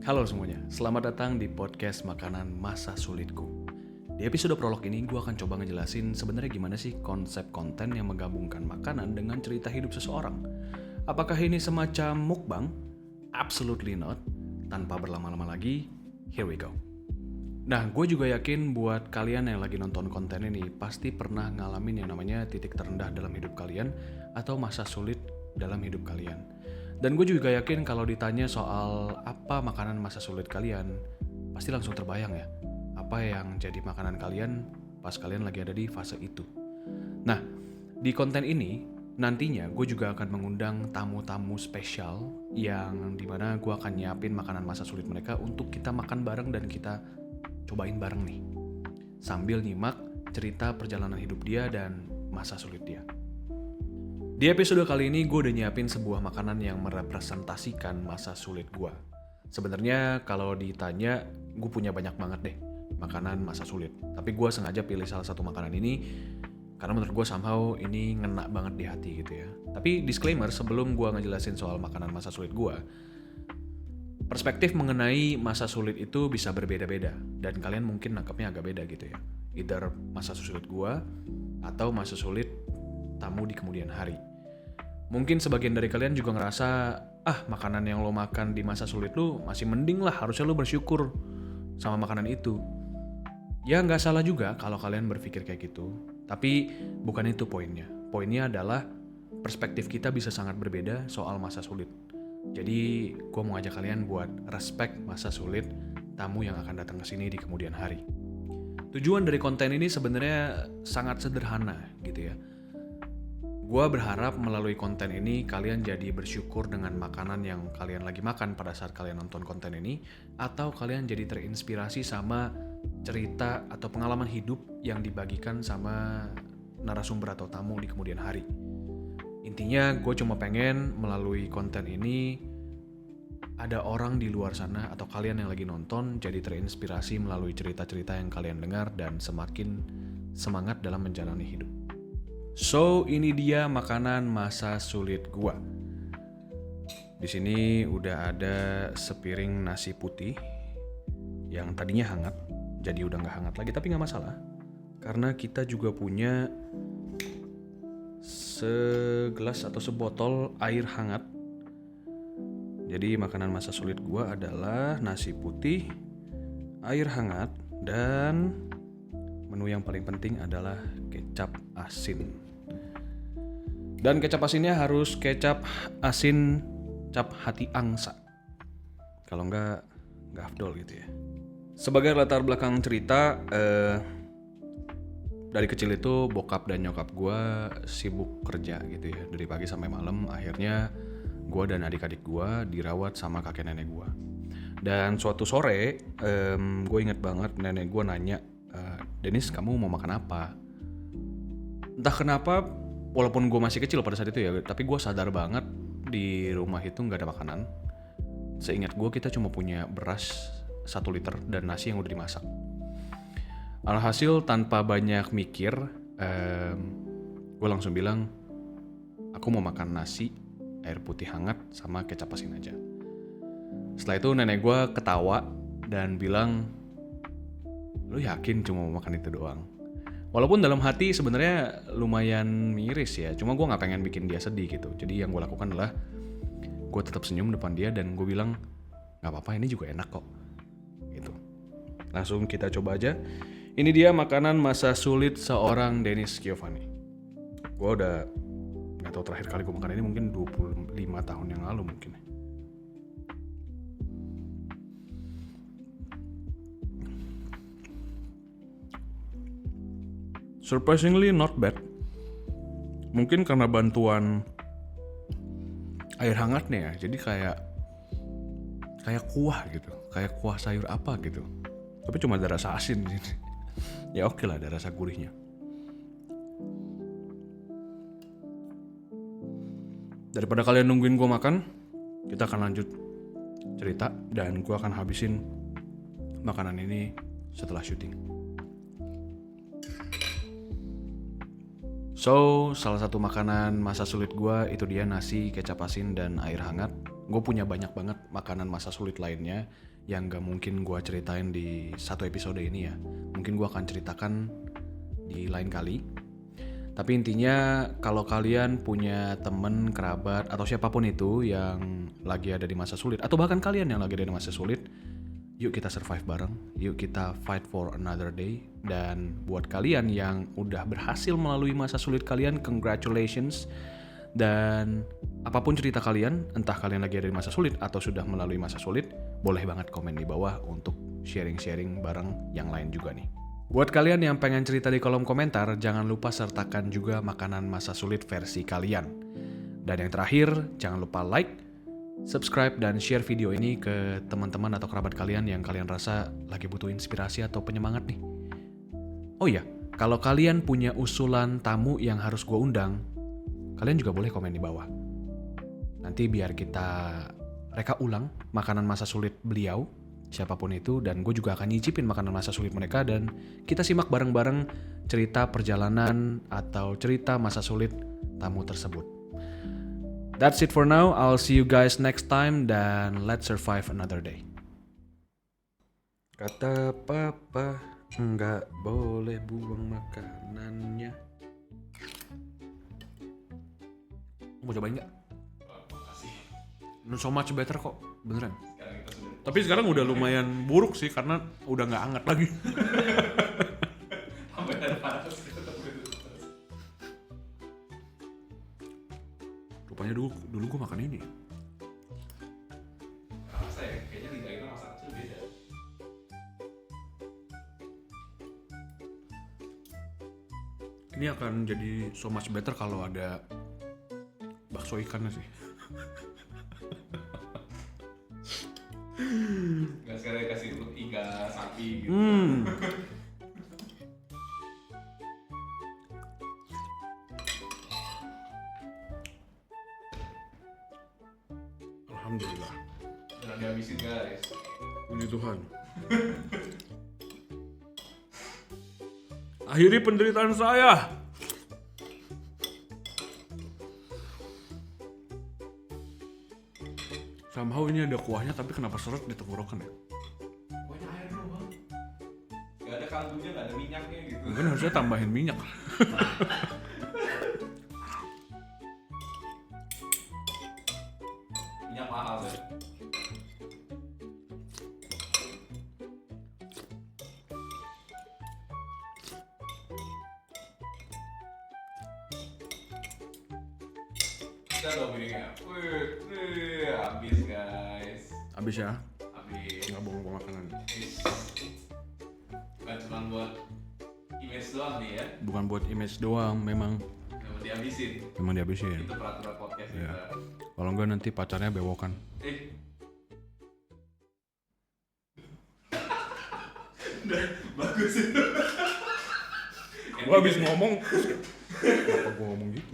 Halo semuanya, selamat datang di podcast Makanan Masa Sulitku. Di episode prolog ini gue akan coba ngejelasin sebenarnya gimana sih konsep konten yang menggabungkan makanan dengan cerita hidup seseorang. Apakah ini semacam mukbang? Absolutely not. Tanpa berlama-lama lagi, here we go. Nah, gue juga yakin buat kalian yang lagi nonton konten ini pasti pernah ngalamin yang namanya titik terendah dalam hidup kalian atau masa sulit dalam hidup kalian. Dan gue juga yakin kalau ditanya soal apa makanan masa sulit kalian, pasti langsung terbayang ya, apa yang jadi makanan kalian pas kalian lagi ada di fase itu. Nah, di konten ini nantinya gue juga akan mengundang tamu-tamu spesial yang dimana gue akan nyiapin makanan masa sulit mereka untuk kita makan bareng dan kita cobain bareng nih. Sambil nyimak cerita perjalanan hidup dia dan masa sulit dia. Di episode kali ini gue udah nyiapin sebuah makanan yang merepresentasikan masa sulit gue. Sebenarnya kalau ditanya, gue punya banyak banget deh makanan masa sulit. Tapi gue sengaja pilih salah satu makanan ini karena menurut gue somehow ini ngena banget di hati gitu ya. Tapi disclaimer sebelum gue ngejelasin soal makanan masa sulit gue, perspektif mengenai masa sulit itu bisa berbeda-beda dan kalian mungkin nangkepnya agak beda gitu ya. Either masa sulit gue atau masa sulit tamu di kemudian hari. Mungkin sebagian dari kalian juga ngerasa, makanan yang lo makan di masa sulit lo masih mending lah, harusnya lo bersyukur sama makanan itu. Ya nggak salah juga kalau kalian berpikir kayak gitu, tapi bukan itu poinnya. Poinnya adalah perspektif kita bisa sangat berbeda soal masa sulit. Jadi gue mau ngajak kalian buat respect masa sulit tamu yang akan datang ke sini di kemudian hari. Tujuan dari konten ini sebenarnya sangat sederhana gitu ya. Gue berharap melalui konten ini kalian jadi bersyukur dengan makanan yang kalian lagi makan pada saat kalian nonton konten ini, atau kalian jadi terinspirasi sama cerita atau pengalaman hidup yang dibagikan sama narasumber atau tamu di kemudian hari. Intinya gue cuma pengen melalui konten ini ada orang di luar sana atau kalian yang lagi nonton jadi terinspirasi melalui cerita-cerita yang kalian dengar dan semakin semangat dalam menjalani hidup. So, ini dia makanan masa sulit gua. Di sini udah ada sepiring nasi putih yang tadinya hangat, jadi udah nggak hangat lagi, tapi nggak masalah karena kita juga punya segelas atau sebotol air hangat. Jadi makanan masa sulit gua adalah nasi putih, air hangat, dan menu yang paling penting adalah kecap asin. Dan kecap asinnya harus kecap asin cap hati angsa. Kalau enggak afdol gitu ya. Sebagai latar belakang cerita, dari kecil itu bokap dan nyokap gue sibuk kerja gitu ya. Dari pagi sampai malam, akhirnya gue dan adik-adik gue dirawat sama kakek nenek gue. Dan suatu sore, gue inget banget nenek gue nanya, Denis, kamu mau makan apa? Entah kenapa, walaupun gue masih kecil pada saat itu ya, tapi gue sadar banget di rumah itu gak ada makanan. Seingat gue kita cuma punya beras 1 liter dan nasi yang udah dimasak. Alhasil tanpa banyak mikir, gue langsung bilang, aku mau makan nasi, air putih hangat, sama kecap asin aja. Setelah itu nenek gue ketawa dan bilang, lu yakin cuma mau makan itu doang? Walaupun dalam hati sebenarnya lumayan miris ya, cuma gue nggak pengen bikin dia sedih gitu. Jadi yang gue lakukan adalah gue tetap senyum depan dia dan gue bilang nggak apa-apa, ini juga enak kok. Gitu. Langsung kita coba aja. Ini dia makanan masa sulit seorang Denis Giovanni. Gue udah nggak tahu terakhir kali gue makan ini mungkin 25 tahun yang lalu mungkin. Surprisingly not bad. Mungkin karena bantuan air hangatnya ya, jadi kayak kuah gitu, kayak kuah sayur apa gitu. Tapi cuma ada rasa asin di sini. Ya oke lah, ada rasa gurihnya. Daripada kalian nungguin gue makan, kita akan lanjut cerita dan gue akan habisin makanan ini setelah syuting. So, salah satu makanan masa sulit gue itu dia nasi, kecap asin, dan air hangat. Gue punya banyak banget makanan masa sulit lainnya yang gak mungkin gue ceritain di satu episode ini ya. Mungkin gue akan ceritakan di lain kali. Tapi intinya kalau kalian punya temen, kerabat, atau siapapun itu yang lagi ada di masa sulit, atau bahkan kalian yang lagi ada di masa sulit, yuk kita survive bareng, yuk kita fight for another day. Dan buat kalian yang udah berhasil melalui masa sulit kalian, congratulations. Dan apapun cerita kalian, entah kalian lagi ada di masa sulit atau sudah melalui masa sulit, boleh banget komen di bawah untuk sharing-sharing bareng yang lain juga nih. Buat kalian yang pengen cerita di kolom komentar, jangan lupa sertakan juga makanan masa sulit versi kalian. Dan yang terakhir, jangan lupa like, subscribe, dan share video ini ke teman-teman atau kerabat kalian yang kalian rasa lagi butuh inspirasi atau penyemangat nih. Oh iya, kalau kalian punya usulan tamu yang harus gue undang, kalian juga boleh komen di bawah. Nanti biar kita reka ulang makanan masa sulit beliau, siapapun itu, dan gue juga akan nyicipin makanan masa sulit mereka, dan kita simak bareng-bareng cerita perjalanan atau cerita masa sulit tamu tersebut. That's it for now. I'll see you guys next time, dan let's survive another day. Kata papa, nggak boleh buang makanannya. Mau cobain nggak? Makasih. So much better kok, beneran. Sekarang kita sudah. Tapi sekarang udah lumayan buruk sih karena udah nggak hangat lagi. Sampai ada panas. Rupanya dulu gue makan ini. Rasa ya, kayaknya lidah kita masa kecil beda. Ini akan jadi so much better kalau ada bakso ikannya sih. Gak sekali kasih untuk iga sapi gitu. Alhamdulillah. Jangan dihabisin guys. Puji Tuhan. Akhiri penderitaan saya. Somehow ini ada kuahnya tapi kenapa seret di tenggorokan ya? Pokoknya air doang. Gak ada kaldunya, gak ada minyaknya gitu. Mungkin harusnya tambahin minyak. Minyak mahal sih. Kita dong piringnya. Wih, habis guys. Habis ya? Habis. Nggak bohong makanan. Bukan cuma buat image doang nih ya. Bukan buat image doang, memang Memang dihabisin. dihabisin. Itu peraturan podcast Iya. kita. Kalau enggak nanti pacarnya bewokan. Bagus itu. Gua habis ngomong, kenapa gua ngomong gitu?